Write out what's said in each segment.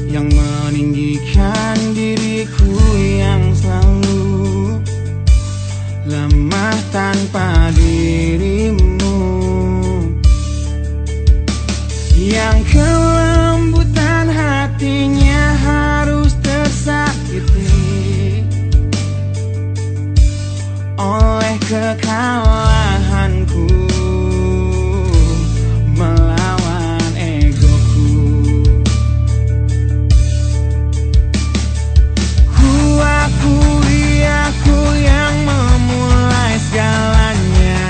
yang meninggikan diriku yang selalu lemah tanpa dirimu, yang kelembutan hatinya harus tersakiti oleh kekalahanku melawan egoku. Aku yang memulai segalanya,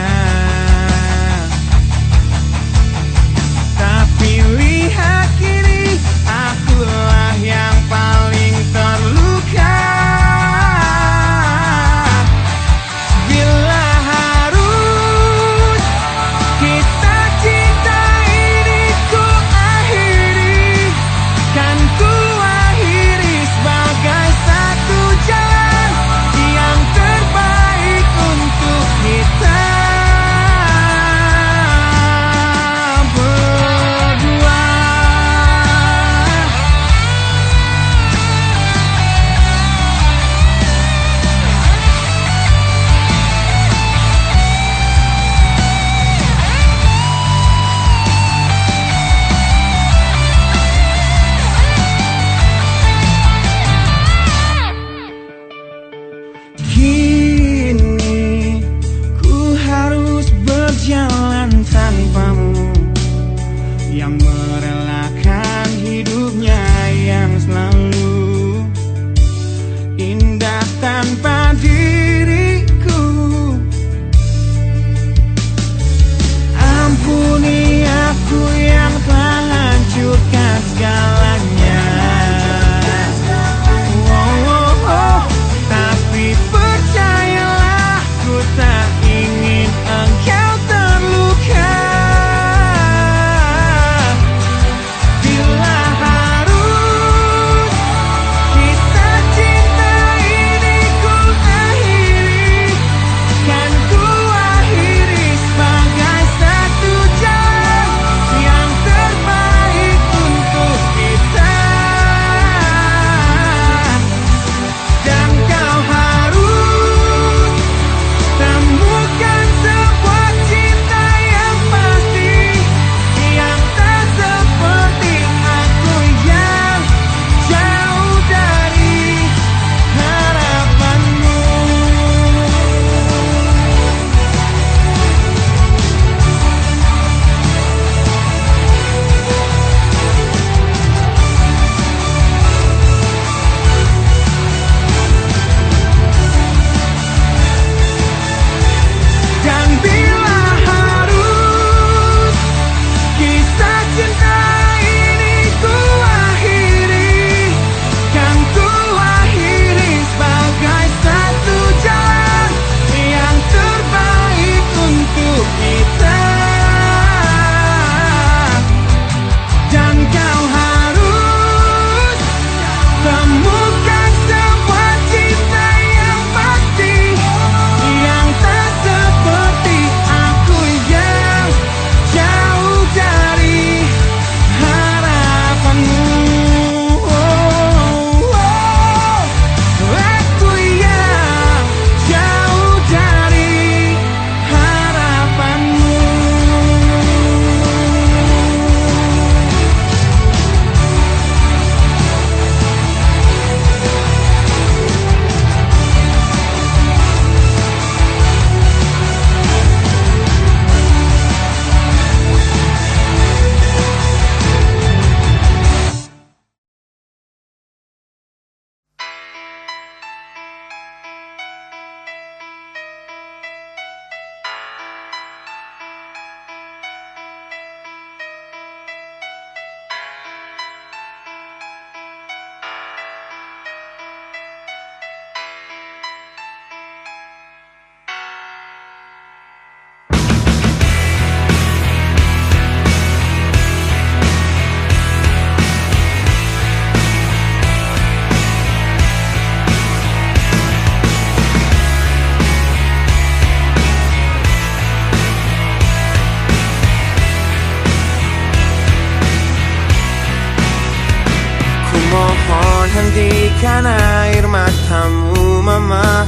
hentikan air matamu mama,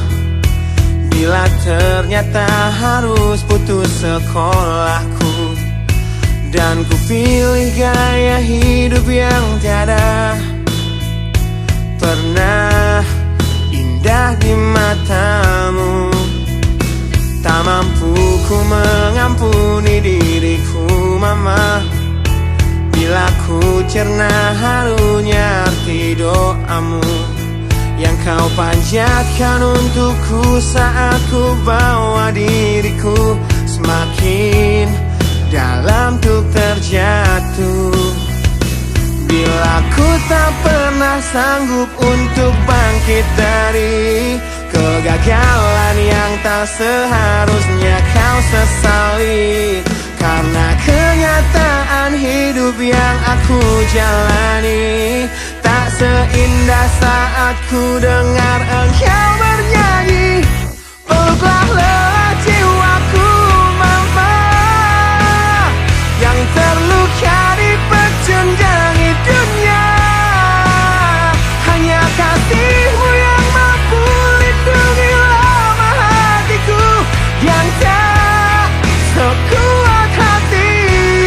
bila ternyata harus putus sekolahku, dan ku pilih gaya hidup yang tiada pernah indah di matamu. Tak mampu ku mengampuni diriku mama, bila ku cerna harunya arti doamu yang kau panjatkan untukku saat ku bawa diriku semakin dalam untuk terjatuh. Bila ku tak pernah sanggup untuk bangkit dari kegagalan yang tak seharusnya kau sesali, karena kenyataan hidup yang aku jalani tak seindah saat ku dengar engkau bernyanyi. Peluklah lelah jiwaku mama, yang terluka di pecundangi dunia. Hanya kasihmu yang mampu lindungi lemah hatiku yang tak sekuat hatimu.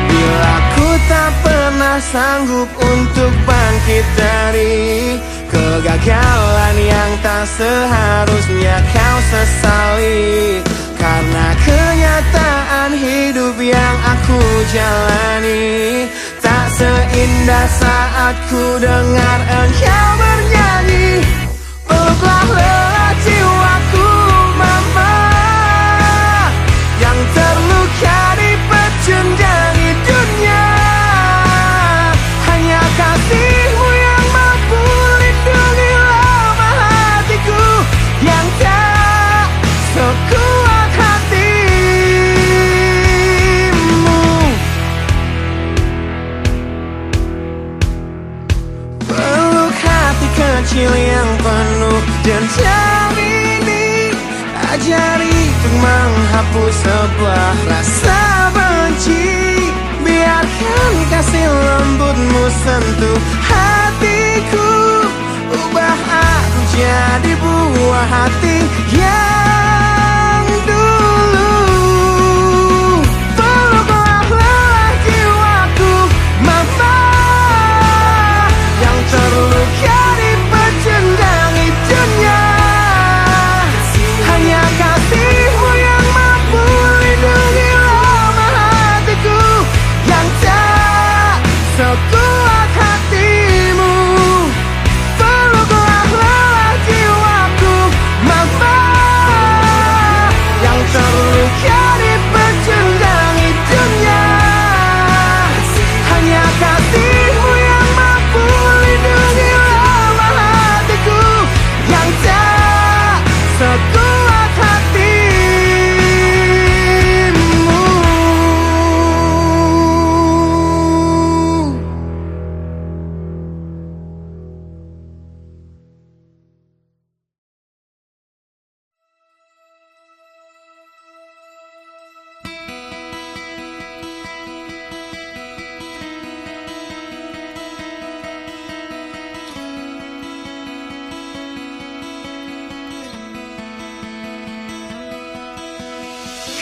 Bila ku tak pernah sanggup untuk bangkit dari kegagalan yang tak seharusnya kau sesali, karena kenyataan hidup yang aku jalani tak seindah saat ku dengar engkau bernyanyi. Peluklah lelah jiwaku mama, yang terluka di pecundangi dunia. Hanya kasihmu yang mampu lindungi lemah hatiku yang tak sekuat hatimu. Peluk hati kecil yang penuh dendam ini, ajari untuk menghapus sebuah rasa benci. Biarkan kasih lembutmu sentuh hatiku, ubah aku jadi buah hati yang dulu. Peluklah lelah jiwaku mama, yang terluka di pecundangi dunia. Hanya kasihmu yang mampu lindungi lemah hatiku yang tak sekuat hatimu. Peluklah lelah jiwaku mama, yang terluka di pecundangi dunia. Hanya kasihmu yang mampu lindungi lemah hatiku yang tak sekuat hatimu.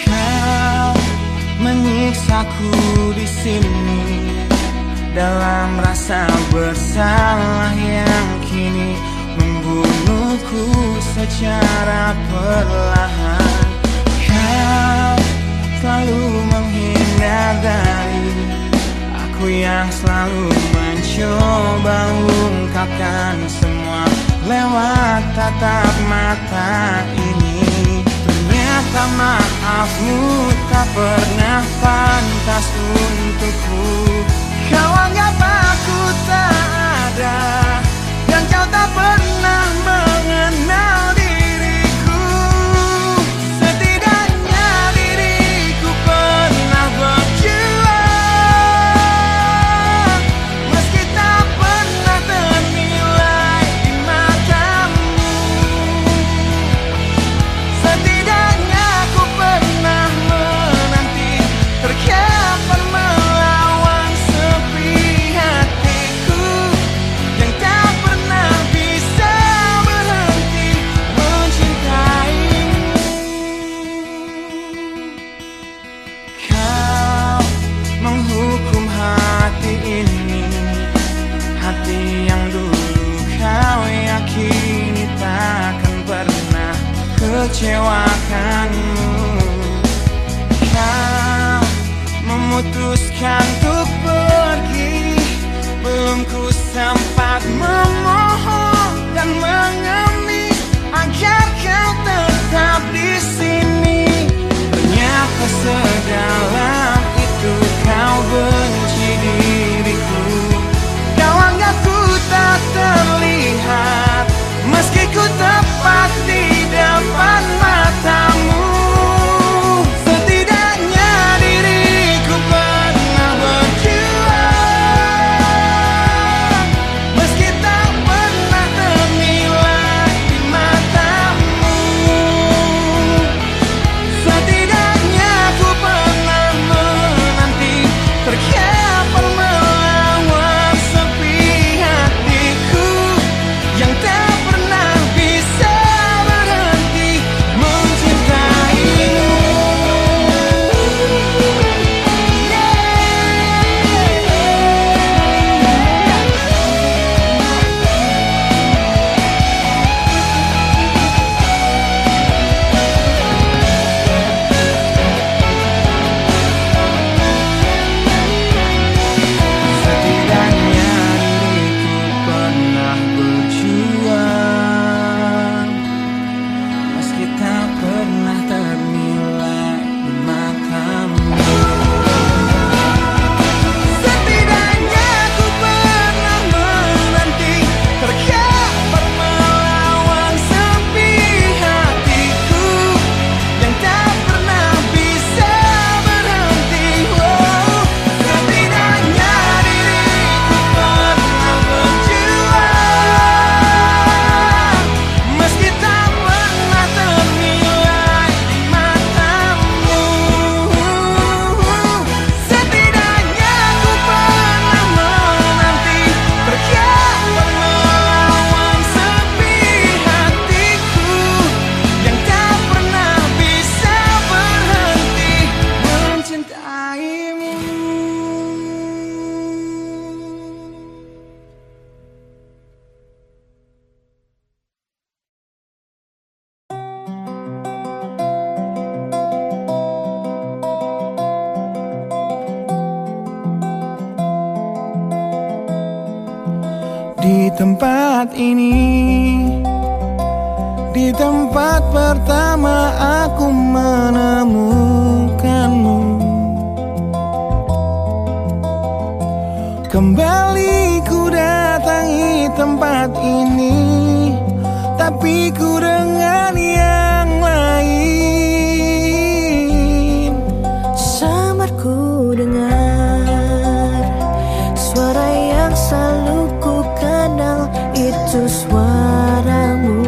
Kau menyiksaku di sini dalam rasa bersalah yang kini membunuhku secara perlahan. Kau selalu menghindar dari aku yang selalu mencoba ungkapkan semua lewat tatap mata ini. Ternyata maafmu tak pernah pantas untukku. Kau anggap aku tak ada, dan kau tak pernah mengenal diriku. Setidaknya diri mengecewakanmu. Kau memutuskan untuk pergi, belum ku sempat memohon dan mengemis agar kau tetap di sini. Ternyata sedalam itu kau benci diriku. Kau anggap ku tak terlihat, meski ku tepat di depan matamu. Setidaknya diriku pernah berjuang, meski tak pernah ternilai di matamu. Setidaknya ku pernah menanti, terkapar melawan sepi hatiku yang tak pernah bisa berhenti mencintaimu. Setidaknya diriku pernah berjuang, meski tak pernah ternilai di matamu. Setidaknya ku pernah menanti, terkapar melawan sepi hatiku yang tak pernah bisa berhenti. Setidaknya diriku pernah berjuang, meski tak pernah ternilai di matamu. Setidaknya ku pernah menanti, terkapar melawan sepi hatiku yang tak pernah bisa berhenti mencintaimu. Di tempat ini, di tempat pertama aku menemukanmu. Kembali ku datangi tempat ini, tapi ku dengan yang lain. Samar ku dengar suara yang selalu ku kenal, itu suaramu.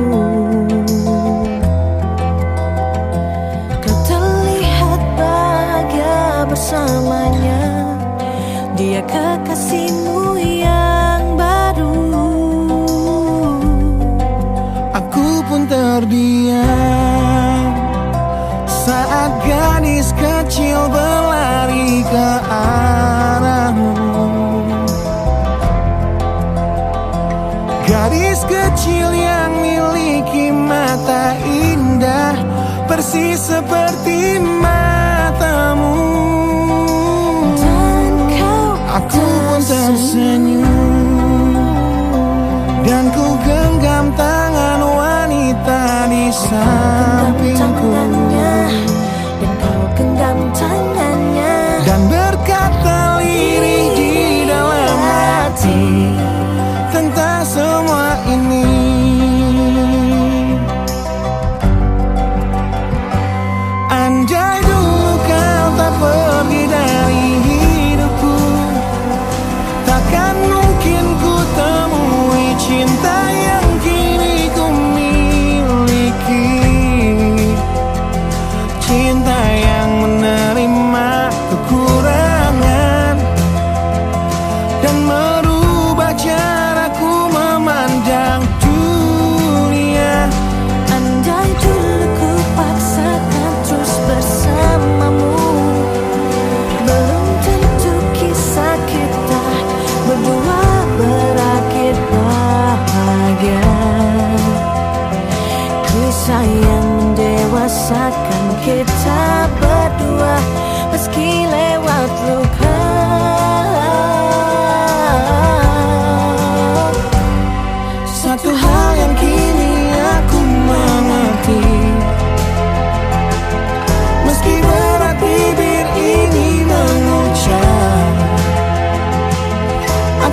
Kau terlihat bahagia bersamanya, dia kekasihmu yang baru. Aku pun terdiam saat gadis kecil berlari ke arahmu. Gadis kecil yang miliki mata indah, persis seperti matamu. Dan kau Aku pun tersenyum, dan ku genggam tangan wanita di sampingku. Dan kau genggam tangannya, Dan berkata lirih di dalam hati tentang semua ini. Andai dulu kau tak pergi dari hidupku, takkan mungkin ku temui cinta yang kini ku miliki. Cinta yang menerima kekurangan dan merubah caraku memandang dunia. andai dulu ku paksakan terus bersama. kita berdua, meski lewat luka. Satu hal yang kini aku mengerti, meski berat bibir ini mengucap,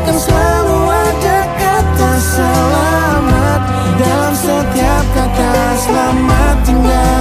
akan selalu ada kata selamat dalam setiap kata selamat tinggal.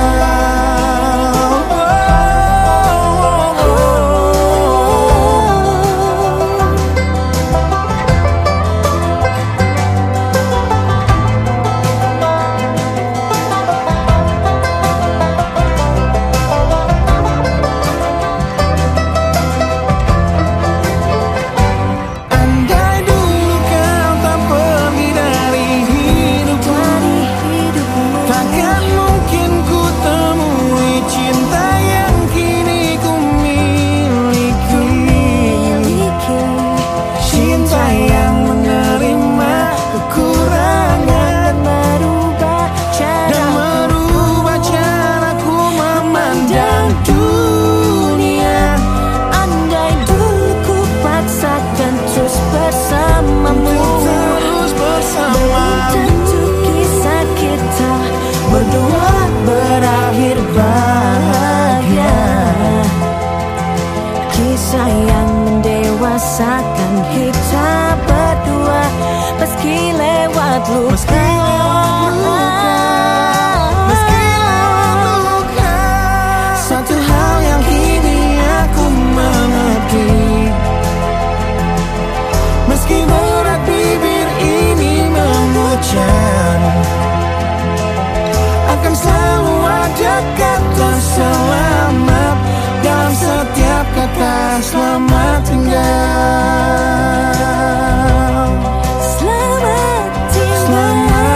Berdua berakhir bahagia, kisah yang mendewasakan kita berdua, meski lewat luka. Satu hal yang kini aku mengerti, meski berat bibir ini mengucap, akan selalu ada kata selamat dalam setiap kata selamat tinggal. Selamat tinggal. Selamat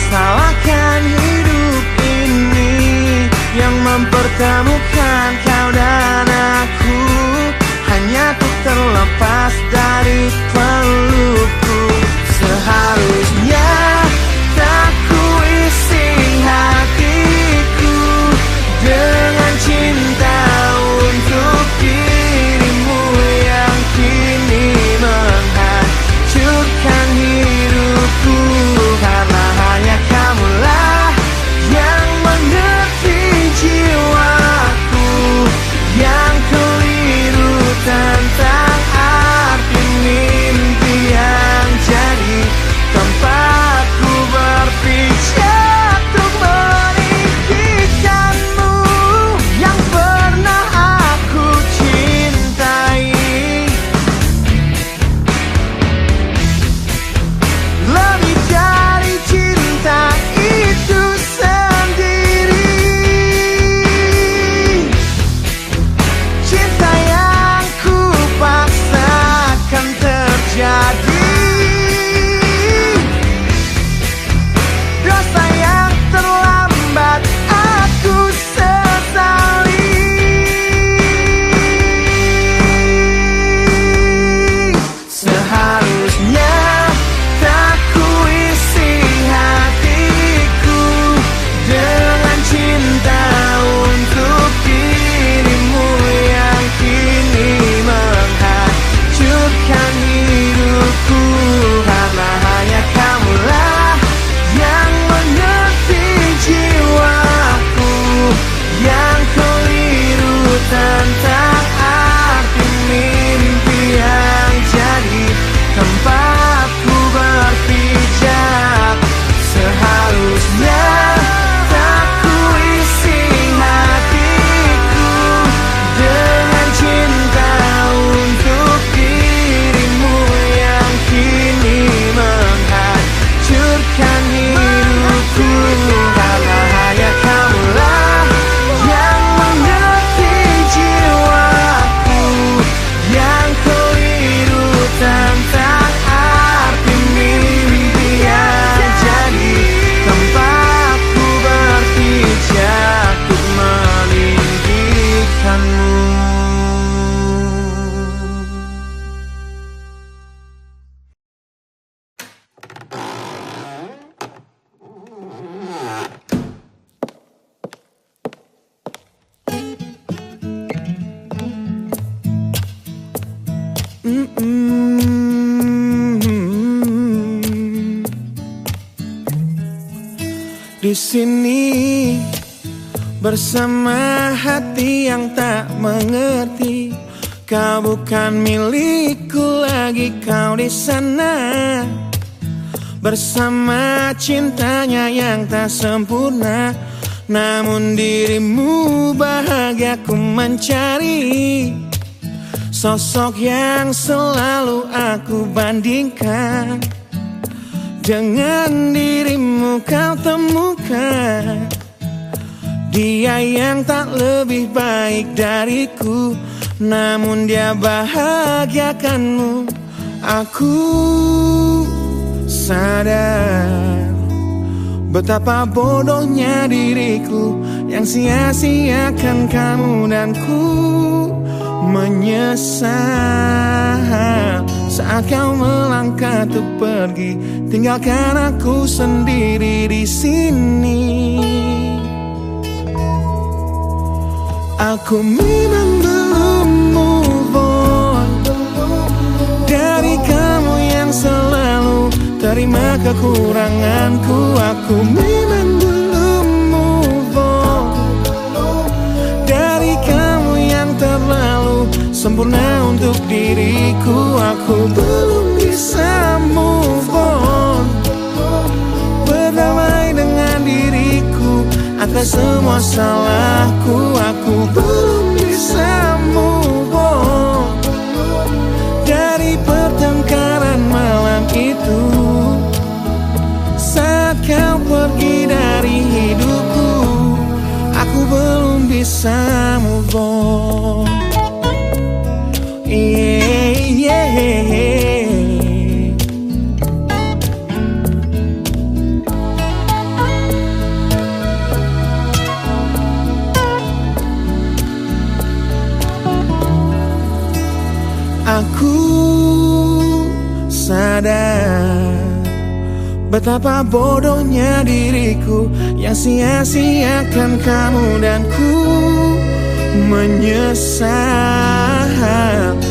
salahkan hidup ini yang mempertemukan kau dan aku, hanya untuk terlepas dari pelukku. Seharusnya tak ku isi hatiku dengan cinta untuk dirimu yang kini menghancurkan hidupku. Karena hanya kamulah yang mengerti jiwaku yang keliru tentang arti mimpi yang jadi tempatku berpijak untuk meninggikanmu yang pernah aku cintai. Lebih dari cinta itu sendiri, cinta yang ku paksakan terjadi, dosa yang terlambat aku sesali. Seharusnya tak ku isi hatiku dengan cinta untuk dirimu yang kini menghancurkan hidupku. Karena hanya kamulah yang mengerti jiwaku yang keliru tentang arti mimpi yang jadi tempatku berpijak. Seharusnya tak ku isi hatiku dengan cinta untuk dirimu yang kini menghancurkan hidupku. Karena hanya kamulah yang mengerti jiwaku yang keliru tentang arti mimpi yang jadi tempatku berpijak untuk meninggikanmu. Di sini bersama hati yang tak mengerti, kau bukan milikku lagi, kau di sana bersama cintanya yang tak sempurna. Namun dirimu bahagia ku mencari, sosok yang selalu aku bandingkan dengan dirimu kau temukan dia yang tak lebih baik dariku, namun dia bahagiakanmu. Aku sadar betapa bodohnya diriku yang sia-siakan kamu, dan ku menyesal saat kau melangkah untuk pergi, tinggalkan aku sendiri di sini. Aku memang belum move on dari kamu yang selalu terima kekuranganku. Aku memang belum move on dari kamu yang terlalu sempurna untuk diriku. Aku belum bisa move on, berdamai dengan diriku atas semua salahku. Aku belum bisa move on dari pertengkaran malam itu saat kau pergi dari hidupku. Aku belum bisa move on. Betapa bodohnya diriku yang sia-siakan kamu dan ku menyesal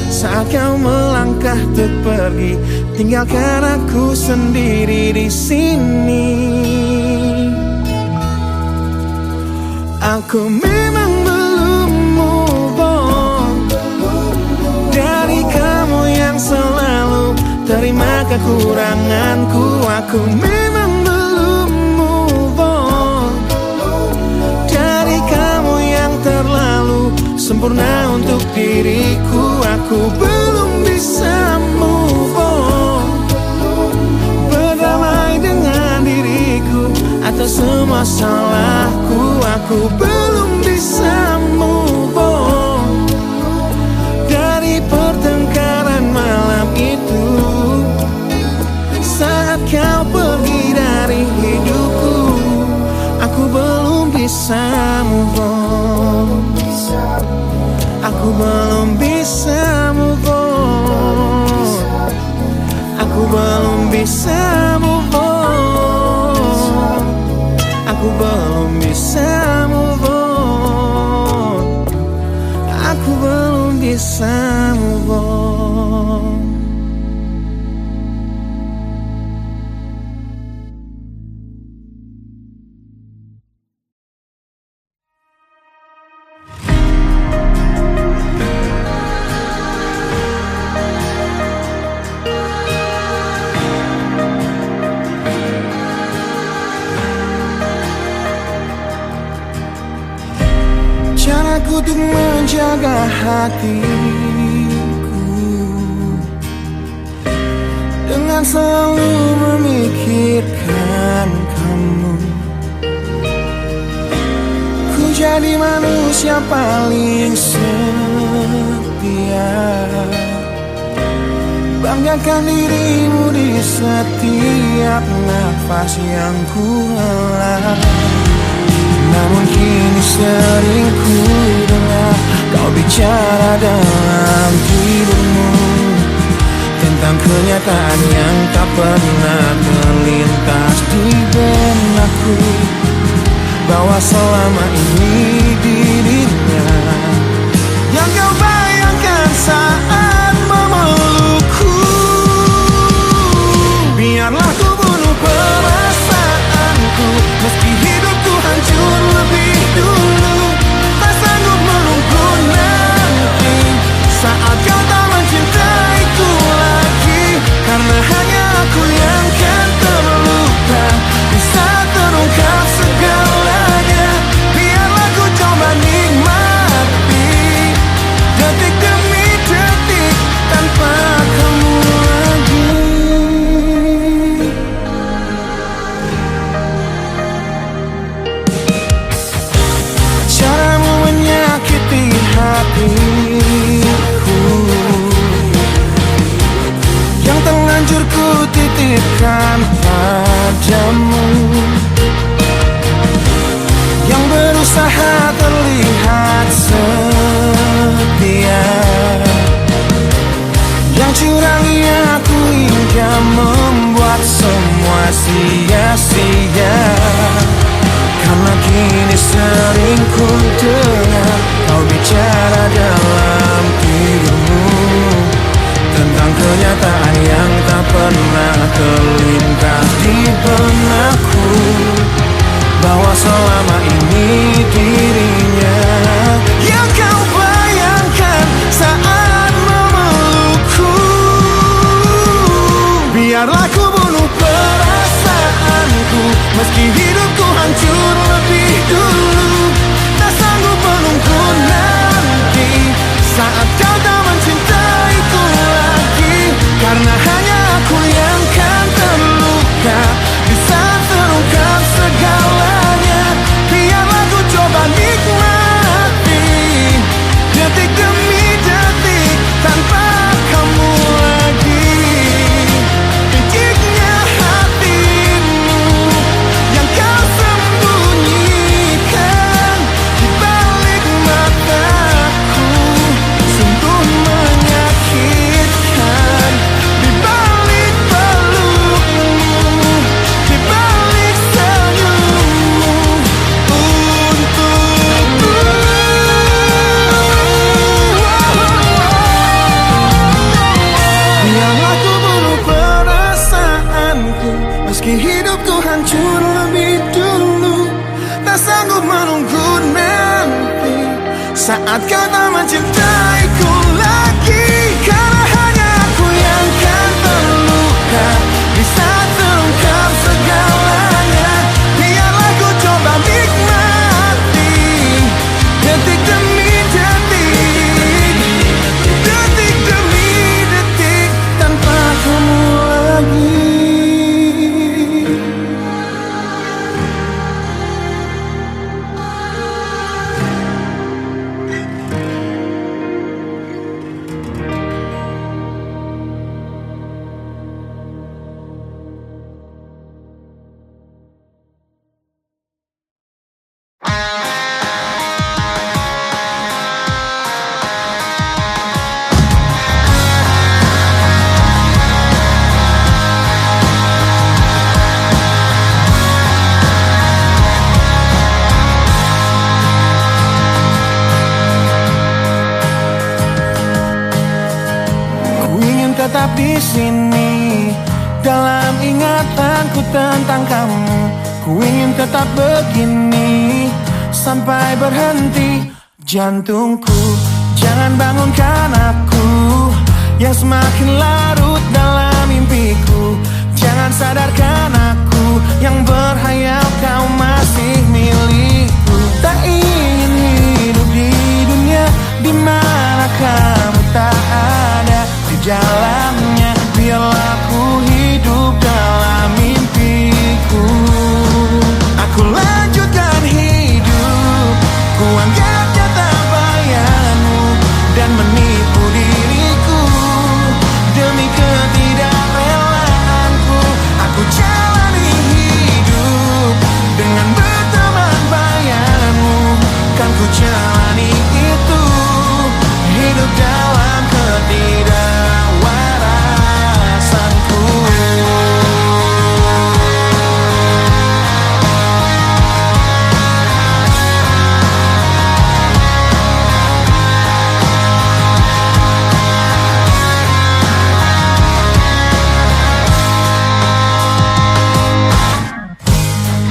saat kau melangkah untuk pergi, tinggalkan aku sendiri di sini. Aku memang belum move on dari kamu yang selalu terima kekuranganku. Aku memang belum move on dari kamu yang terlalu sempurna untuk diriku. Aku belum bisa move on, berdamai dengan diriku atas semua salahku. Aku belum bisa move on dari pertengkaran malam itu saat kau pergi dari hidupku. Aku belum bisa move on. Aku belum bisa move on. Aku belum bisa move on. Aku belum bisa move on. Aku belum bisa move on. Caraku untuk menjaga hatiku dengan selalu memikirkan kamu. Ku jadi manusia paling setia, banggakan dirimu di setiap nafas yang ku hela. Namun kini sering ku dengar kau bicara dalam tidurmu tentang kenyataan yang tak pernah terlintas di benakku, bahwa selama ini dirinya yang kau bayangkan saat memelukku. Biarlah ku bunuh perasaanku meski hidupku hancur lebih dulu. Tak sanggup menunggu nanti saat kau tak mencintaiku lagi, karena hanya aku yang kan terluka di saat terungkap segalanya. Biarlah ku coba nikmati detik demi detik tanpa kamu lagi. Caramu menyakiti hatiku yang terlanjur ku titipkan padamu, yang berusaha terlihat setia, yang curangi aku hingga membuat semua sia-sia. Karena kini sering ku dengar kau bicara dalam tidurmu tentang kenyataan yang tak pernah terlintas di benakku, bahwa selama ini dirinya yang kau bayangkan saat memelukku. Biarlah ku bunuh perasaanku meski hidupku hancur lebih dulu. Tak sanggup menunggu nanti saat kau tak mencintaiku lagi, karena hanya aku yang kan terluka di saat terungkap segalanya. Biarlah ku coba nikmati detik demi detik tanpa kamu lagi. Piciknya hatimu yang kau sembunyi Meski hidupku hancur lebih dulu, tak sanggup menunggu nanti saat kau tak mencintaiku lagi. Karena hanya aku yang kan terluka di saat terungkap segalanya. Biarlah ku coba nikmati detik demi detik, detik demi detik tanpa kamu lagi. Tetap di sini dalam ingatanku tentang kamu. Ku ingin tetap begini sampai berhenti jantungku. Jangan bangunkan aku yang semakin larut dalam mimpiku. Jangan sadarkan aku yang berhayal kau masih milikku. Tak ingin hidup di dunia di mana kamu tak ada di dalamnya. Biarlah ku hidup dalam mimpiku. Aku lanjutkan hidup, ku anggap nyata bayanmu dan menipu diriku demi ketidakrelaanku. Aku jalani hidup dengan berteman bayanmu. Kan ku jalani itu, hidup dalam ketidakwarasanku.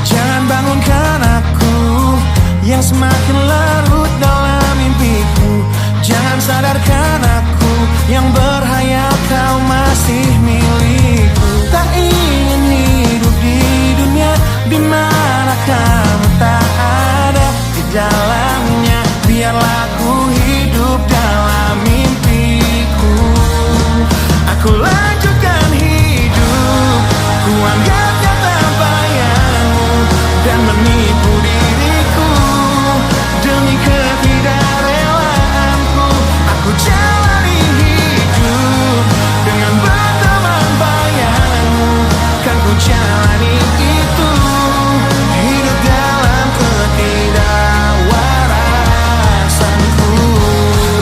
Jangan bangunkan aku yang semakin larut dalam mimpiku. Jangan sadarkan aku yang berhayal kau masih milikku. Tak ingin hidup di dunia di mana kamu tak ada di dalamnya. Biarlah ku hidup dalam mimpiku. Aku lanjutkan hidup, ku anggap nyata bayanmu dan menipu diriku demi ketidakrelaanku. Aku jalani hidup dengan berteman bayanmu. Kan ku jalani itu, hidup dalam ketidakwarasanku.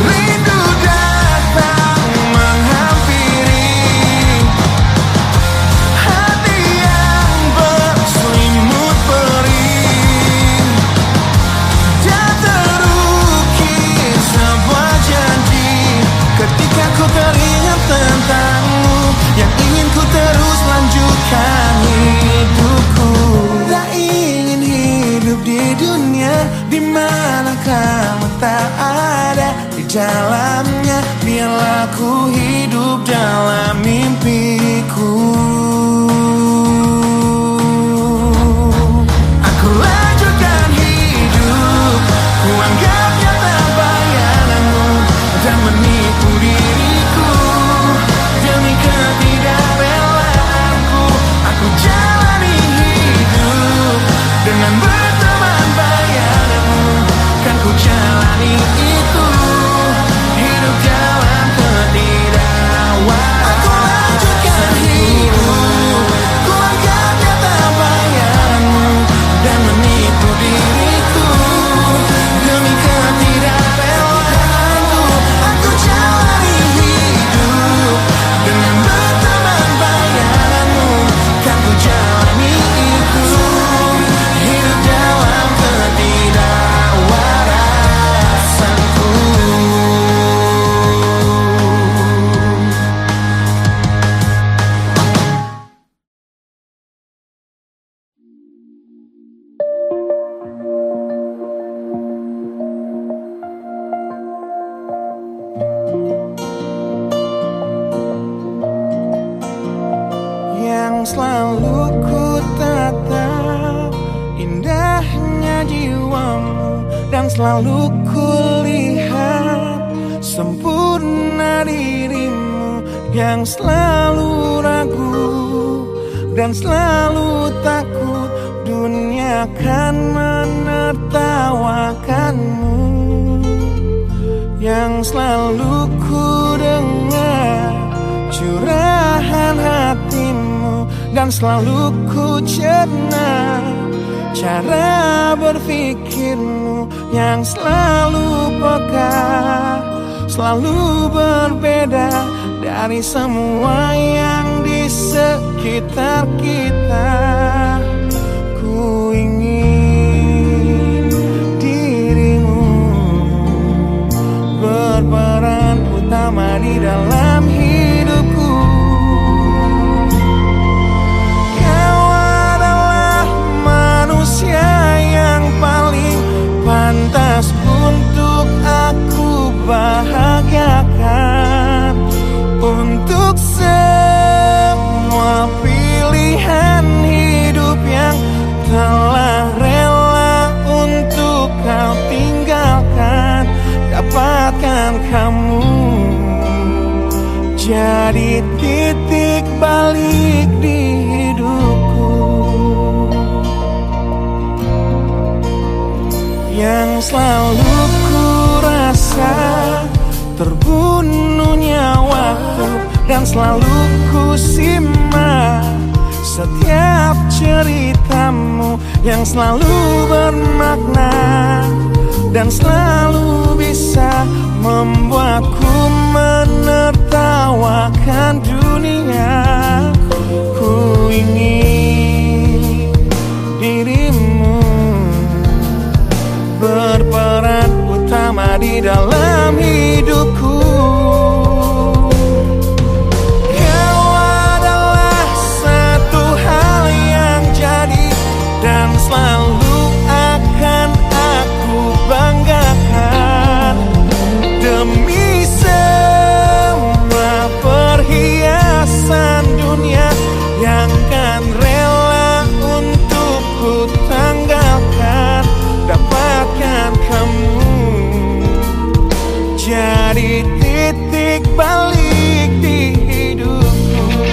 Rindu datang menghampiri hati yang berselimut perih, dan terukir sebuah janji ketika ku teringat tentangmu yang ingin ku terus lanjutkan hidupku. Tak ingin hidup di dunia di mana kamu tak ada di dalamnya. Biarlah ku hidup dalam mimpiku. Aku lanjutkan hidup, ku anggap nyata bayanganmu dan menipu diriku demi ketidakrelaanku. Aku jalani hidup dengan berteman bayanganmu. Kan ku jalani itu, hidup dalam ketidakwarasanku. Aku lanjutkan hidup. selalu ku tatap indahnya jiwamu, dan selalu ku lihat sempurna dirimu yang selalu ragu dan selalu takut dunia akan menertawakanmu, yang selalu ku dengar curahan hatimu, dan selalu ku cerna cara berpikirmu yang selalu peka, selalu berbeda dari semua yang di sekitar kita. Ku ingin dirimu berperan utama di dalam hidupku. Kau adalah manusia yang paling pantas untuk aku bahagiakan, untuk semua pilihan hidup yang telah rela untuk kau tinggalkan. Dapatkan kamu jadi titik balik di hidupku, yang selalu ku rasa terbunuhnya waktu, dan selalu ku simak setiap ceritamu yang selalu bermakna dan selalu bisa membuatku menertawakan dunia. Ku ingin dirimu berperan utama di dalam hidupku. Kau adalah satu hal yang jadi dan selalu akan aku banggakan, demi semua perhiasan dunia yang kan rela untuk ku tanggalkan. Dapatkan kamu jadi titik balik di hidupku.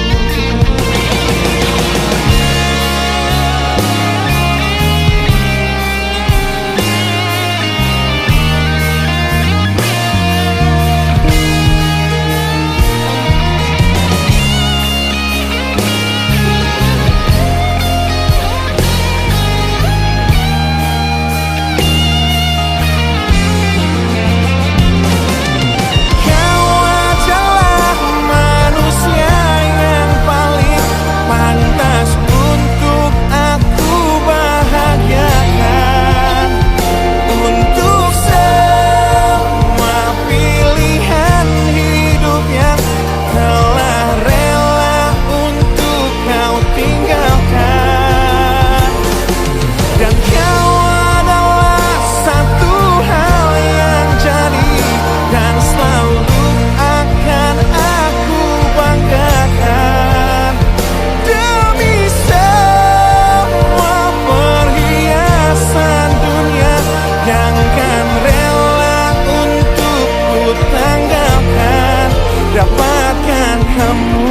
Dapatkan kamu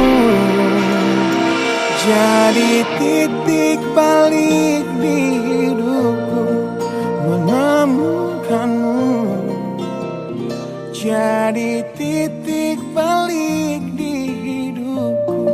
jadi titik balik di hidupku, menemukanmu jadi titik balik di hidupku.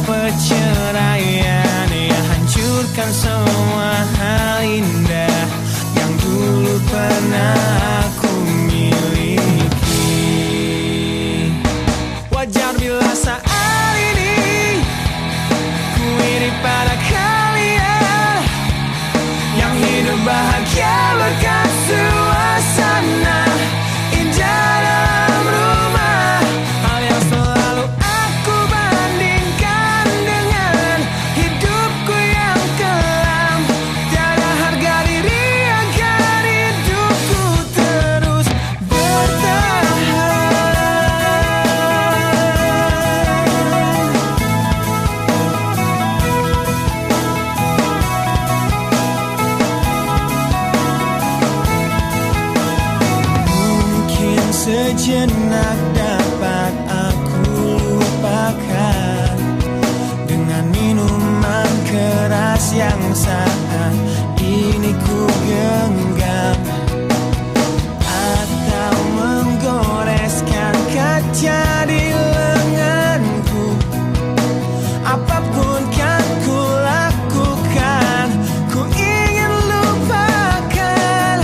perceraian yang hancurkan semua hal indah yang dulu pernah aku miliki. Wajar bila saat ini ku iri pada kalian yang hidup bahagia berkat suasana indah dalam rumah. Hal yang selalu aku bandingkan dengan hidupku yang kelam. Tiada harga diri agar hidupku terus bertahan. Mungkin sejenak dapat aku lupakan dengan minuman keras yang saat ini ku genggam, atau menggoreskan kaca di lenganku. Apapun kan ku lakukan, ku ingin lupakan.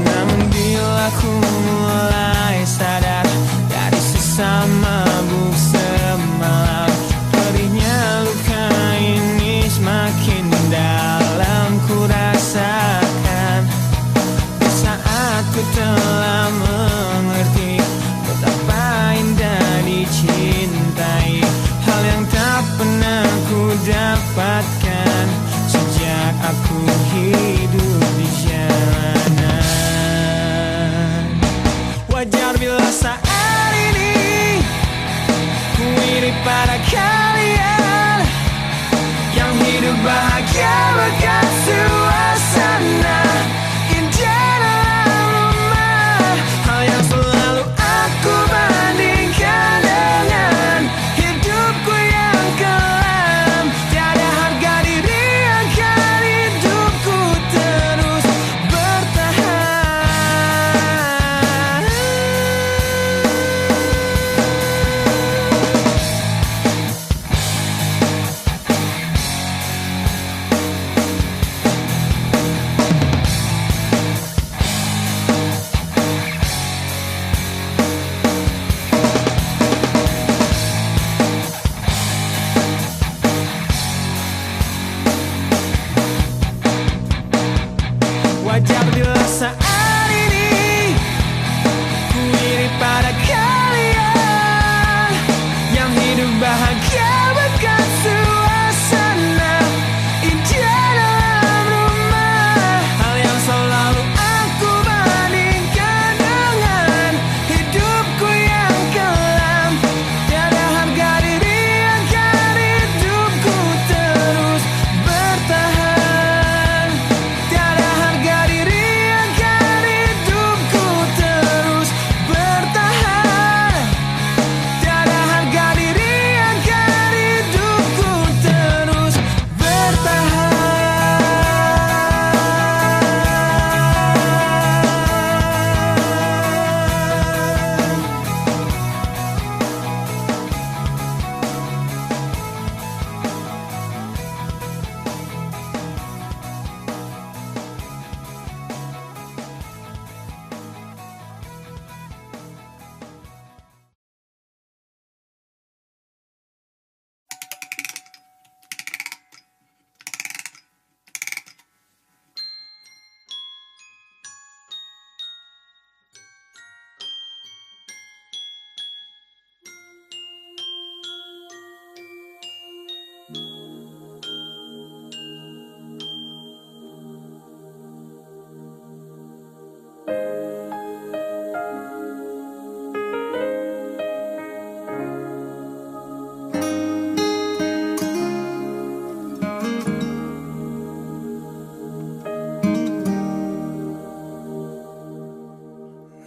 Namun bila ku mulai sadar dari sesama mabuk semalam, perihnya luka ini semakin dalam ku rasakan. Di saat ku telah mengerti betapa indah dicintai, hal yang tak pernah ku dapatkan sejak aku hidup di jalanan. Wajar bila saat ini ku iri pada kalian yang hidup bahagia berkat suasana indah dalam rumah. Hal yang selalu aku bandingkan dengan hidupku yang kelam. Tiada harga diri agar hidupku terus bertahan. Wajar bila saat ini ku iri pada kalian yang hidup bahagia berkat suasana indah dalam rumah. Hal yang selalu aku bandingkan dengan hidupku yang kelam. Tiada harga diri agar hidupku terus bertahan. Tiada harga diri agar hidupku terus bertahan. Tiada harga diri agar hidupku terus bertahan.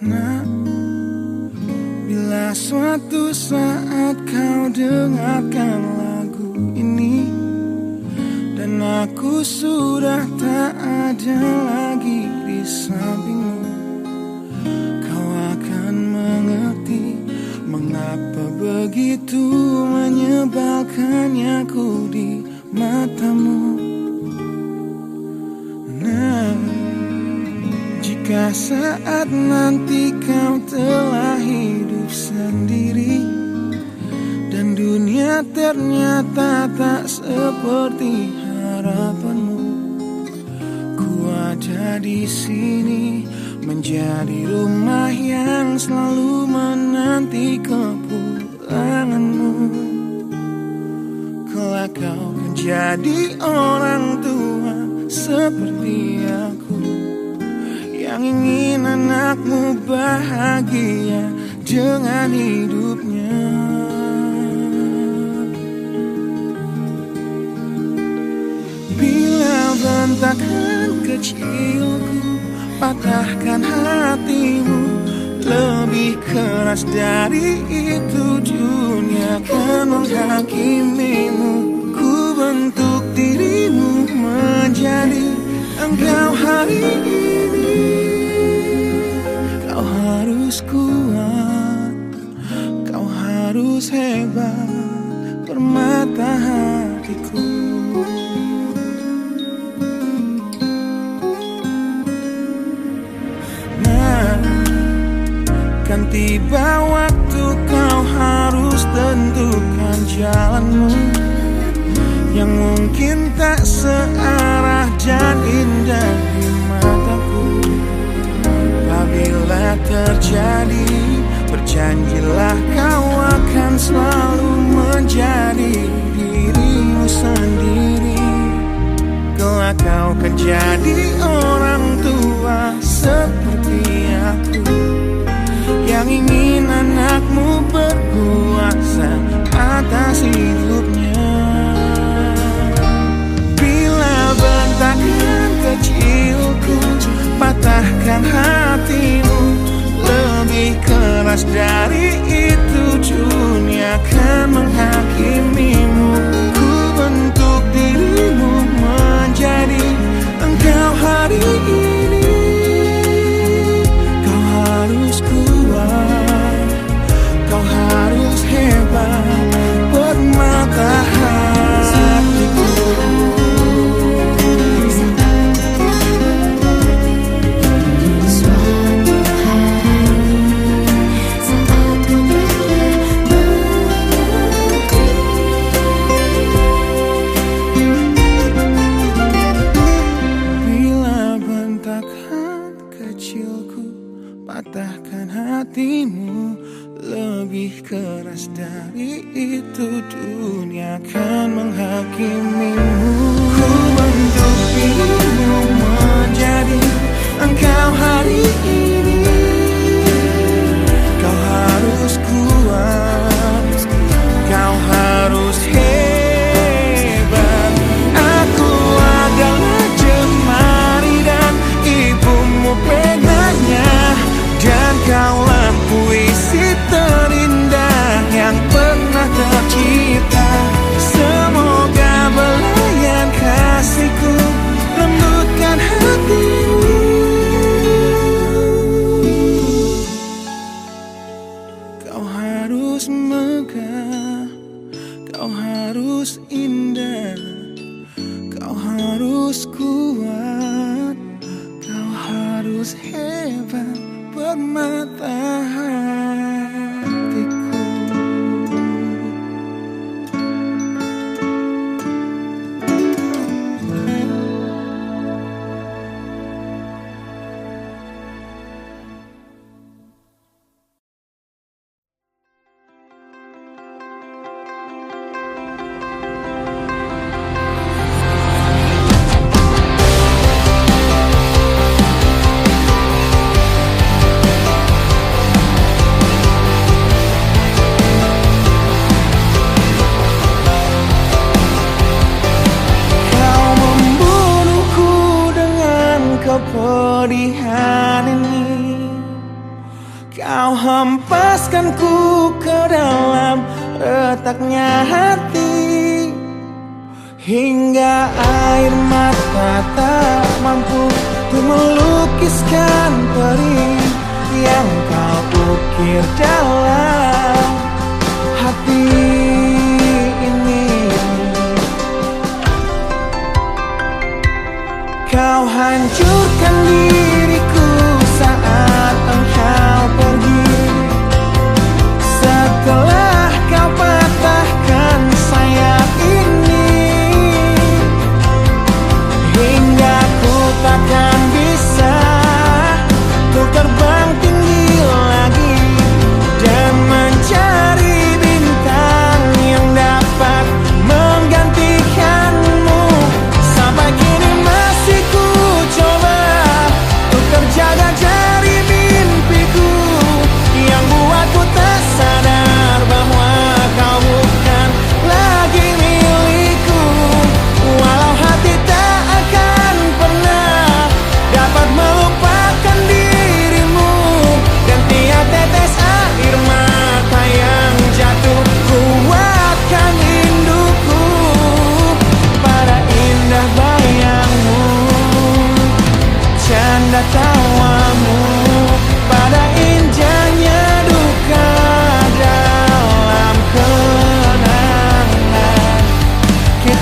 Nah, bila suatu saat kau dengarkan lagu ini dan aku sudah tak ada lagi di sampingmu, kau akan mengerti mengapa Apa begitu menyebalkannya ku di matamu? Nah, jika saat nanti kau telah hidup sendiri dan dunia ternyata tak seperti harapanmu, ku ada di sini menjadi rumah yang selalu menanti kepulanganmu. Kelak kau kan jadi orang tua seperti aku, yang ingin anakmu bahagia dengan hidupnya. Bila bentakan kecilku patahkan hatimu, lebih keras dari itu dunia akan menghakimimu. Ku bentuk dirimu menjadi engkau hari ini. Kau harus kuat, kau harus hebat, permata hatiku. Kan tiba waktu kau harus tentukan jalanmu, yang mungkin tak searah dan indah di mataku. Apabila terjadi, berjanjilah kau akan selalu menjadi dirimu sendiri. Kelak kau kan jadi orang tua seperti aku, yang ingin anakmu berkuasa atas hidupnya. Bila bentakan kecilku patahkan hatimu, lebih keras dari itu dunia akan menghakimimu. Ku bentuk dirimu menjadi engkau hari ini. Kau harus kuat, kau harus hebat, permata hatiku. Suatu hari saat ku Bila bentakan kecilku patahkan hatimu, lebih keras dari itu dunia akan menghakimimu. Ku bentuk dirimu menjadi engkau hari ini. Kau harus kuat, kau harus hebat. Aku adalah jemari dan ibumu penanya, dan kaulah puisi terindah yang pernah tercipta. Semoga belayan kasihku lembutkan hatimu. Kau harus megah, kau harus indah, kau harus kuat, kau harus hebat, permata hatiku. Kepedihan ini kau hempaskan ku ke dalam retaknya hati, hingga air mata tak mampu untuk melukiskan perih yang kau ukir dalam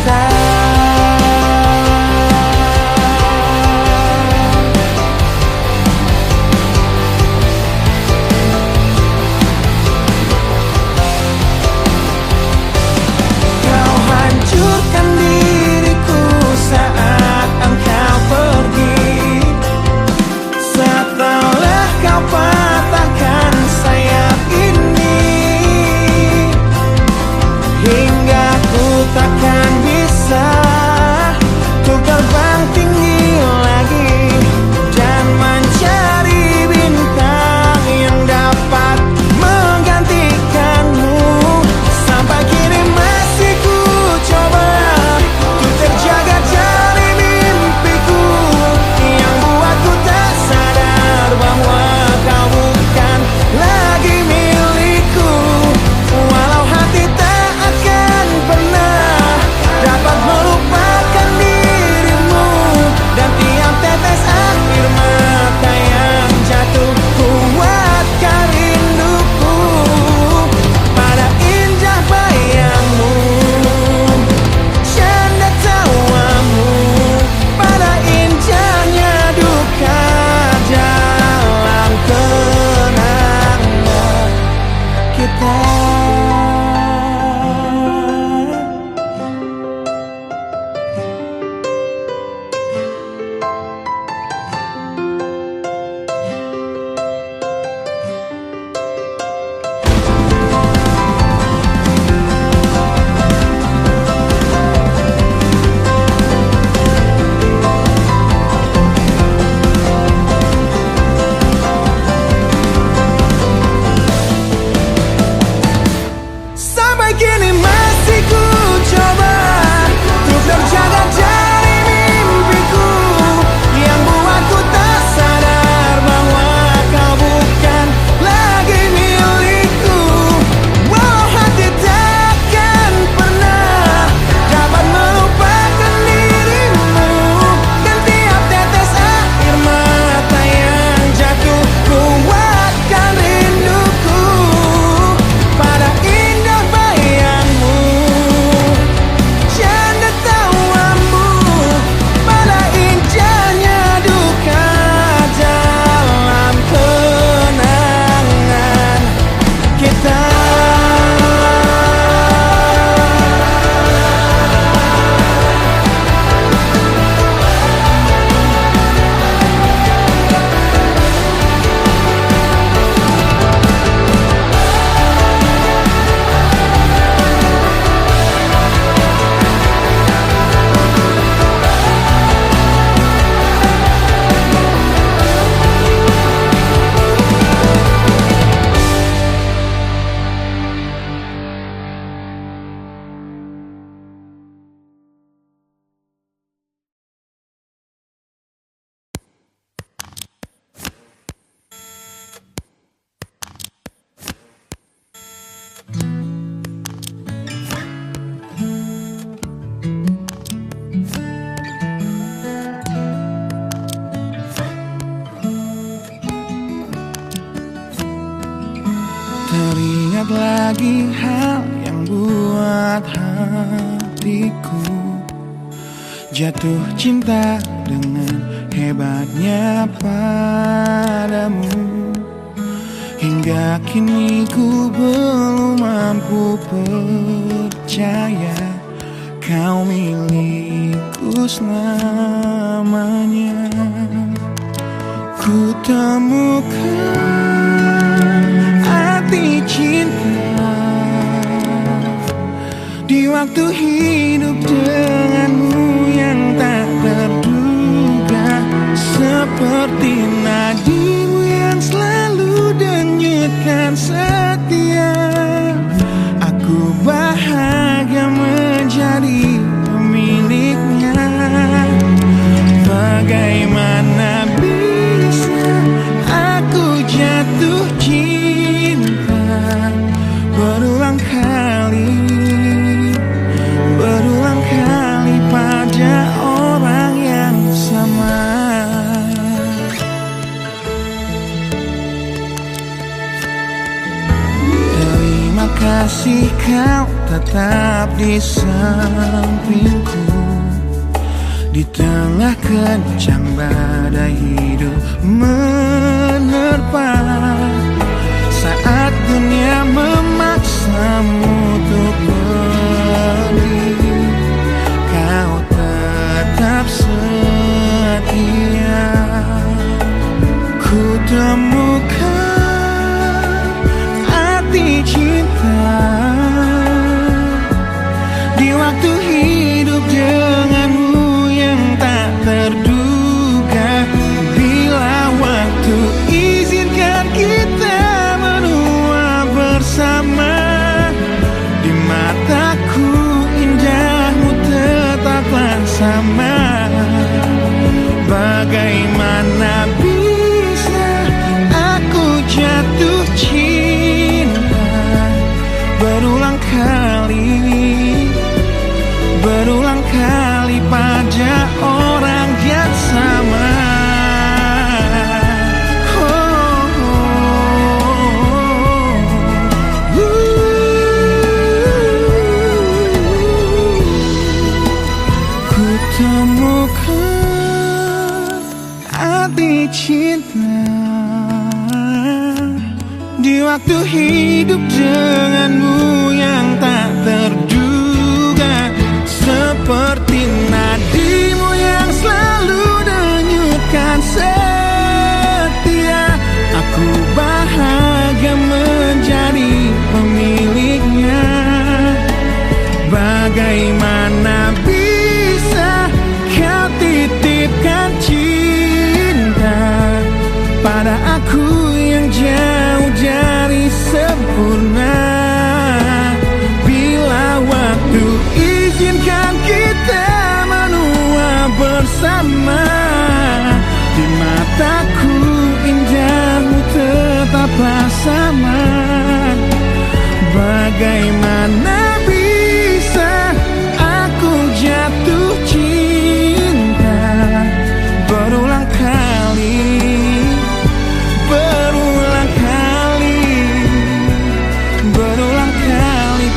kita. Kau hancurkan diriku saat engkau pergi. Setelah kau patahkan sayap ini, hingga ku takkan bisa untuk terbang tinggi lagi dan mencari bintang yang dapat menggantikanmu. Sampai kini masih ku coba untuk terjaga dari mimpiku yang buatku tak sadar bahwa kau bukan lagi milikku. Walau hati tak akan pernah dapat melupakan dirimu, dan tiap tetes air mata yang jatuh kuatkan rinduku pada indah bayangmu, canda tawamu, pada indahnya duka dalam kenangan kita. Sampai kini masih ku coba untuk terjaga dari mimpiku yang buatku tak sadar bahwa kau bukan lagi milikku. Walau hati takkan pernah dapat melupakan dirimu, dan tiap tetes air mata yang jatuh kuatkan rinduku pada indah bayangmu, canda tawamu, pada indahnya duka dalam kenangan kita. Teringat lagi hal yang buat hatiku jatuh cinta dengan hebatnya padamu. Hingga kini ku belum mampu percaya kau milikku selamanya. Ku temukan arti cinta di waktu hidup denganmu yang tak terduga, seperti nadimu yang selalu denyutkan setia. Aku bahagia menjadi pemiliknya. Bagaimana bisa aku jatuh cinta berulang kali, berulang di sampingku. Di tengah kencang badai hidup menerpa, saat dunia memaksamu untuk pergi, kau tetap setia. Ku temukan arti cinta di waktu hidup denganmu yang tak terduga. Bila waktu izinkan kita menua bersama, di mataku indahmu tetaplah sama. Bagaimana bisa aku jatuh cinta berulang kali pada orang yang sama. Ku temukan arti cinta di waktu hidup denganmu yang tak terduga. Seperti nadimu yang selalu denyutkan setia, aku bahagia menjadi pemiliknya. Bagaimana bisa kau titipkan cinta pada aku yang jauh dari sempurna? Bila waktu izinkan kita menua bersama, di mataku indahmu tetaplah sama. Bagaimana bisa aku jatuh cinta berulang kali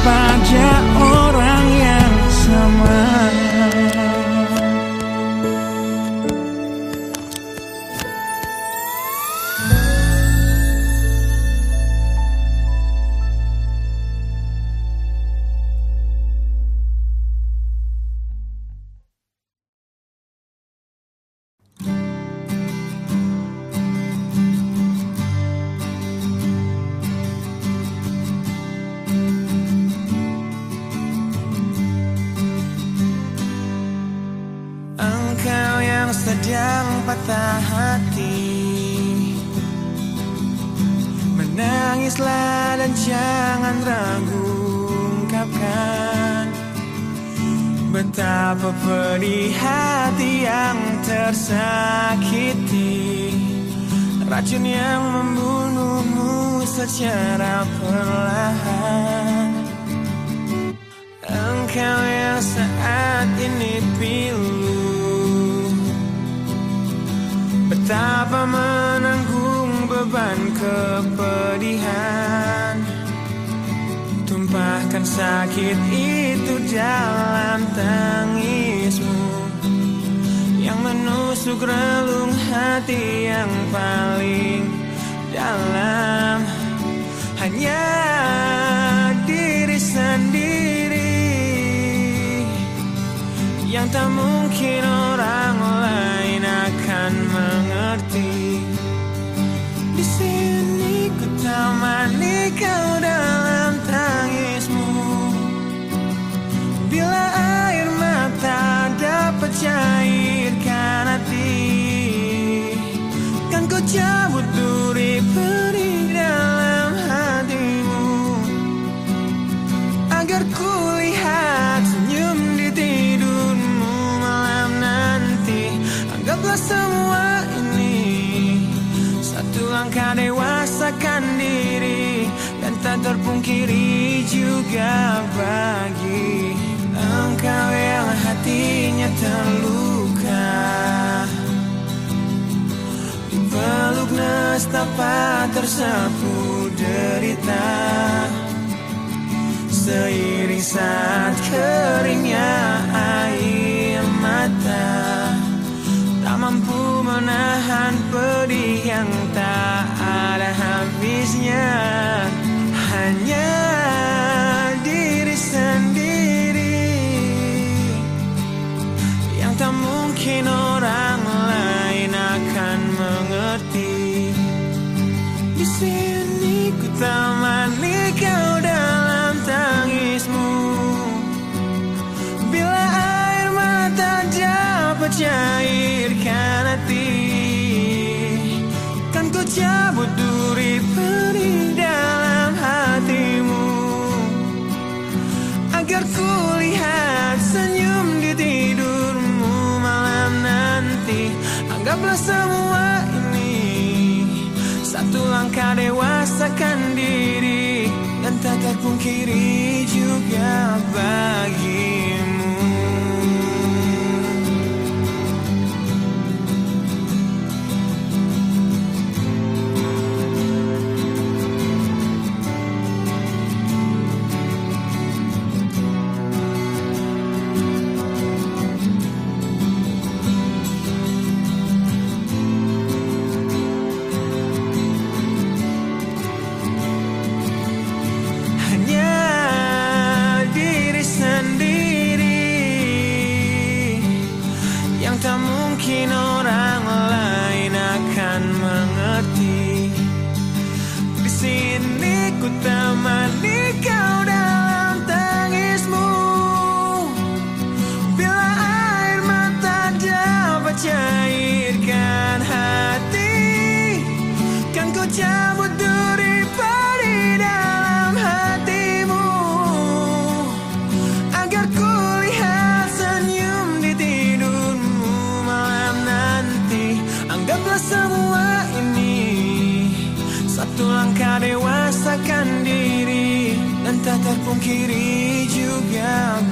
pada orang yang sama. Sedang patah hati, menangislah dan jangan ragu ungkapkan betapa pedih hati yang tersakiti. Racun yang membunuhmu secara perlahan. Engkau yang saat ini pilu, betapa menanggung beban kepedihan. Tumpahkan sakit itu dalam tangismu yang menusuk relung hati yang paling dalam. Hanya diri sendiri yang tak mungkin orang lain akan mengerti. Di sini ku temani kau dalam tangismu. Bila air mata dapat cairkan hati, kan ku cabut duri perih dalam hatimu, agar ku lihat senyum di tidurmu malam nanti. Anggaplah semua ini satu langkah dewasakan diri, dan tak terpungkiri juga bagi engkau yang hatinya terluka. Dipeluk nestapa tersapu derita, seiring saat keringnya air mata, tak mampu menahan pedih yang tak ada habisnya. Hanya diri sendiri yang tak mungkin orang lain akan mengerti. Di sini ku temani kau dalam tangismu, bila air mata dapat cairkan hati, kan ku cabut duri perih dalam hatimu, agar ku lihat senyum di tidurmu malam nanti. Anggaplah semua ini satu langkah dewasakan diri, dan tak terpungkiri juga bagimu. Tak mungkin orang lain akan mengerti. Di sini ku temani kau dalam tangismu, bila air mata dapat cairkan hati, kan ku cabut duri perih dalam hatimu, agar ku lihat senyum di tidurmu. Anggaplah semua ini satu langkah dewasakan diri, dan tak terpungkiri juga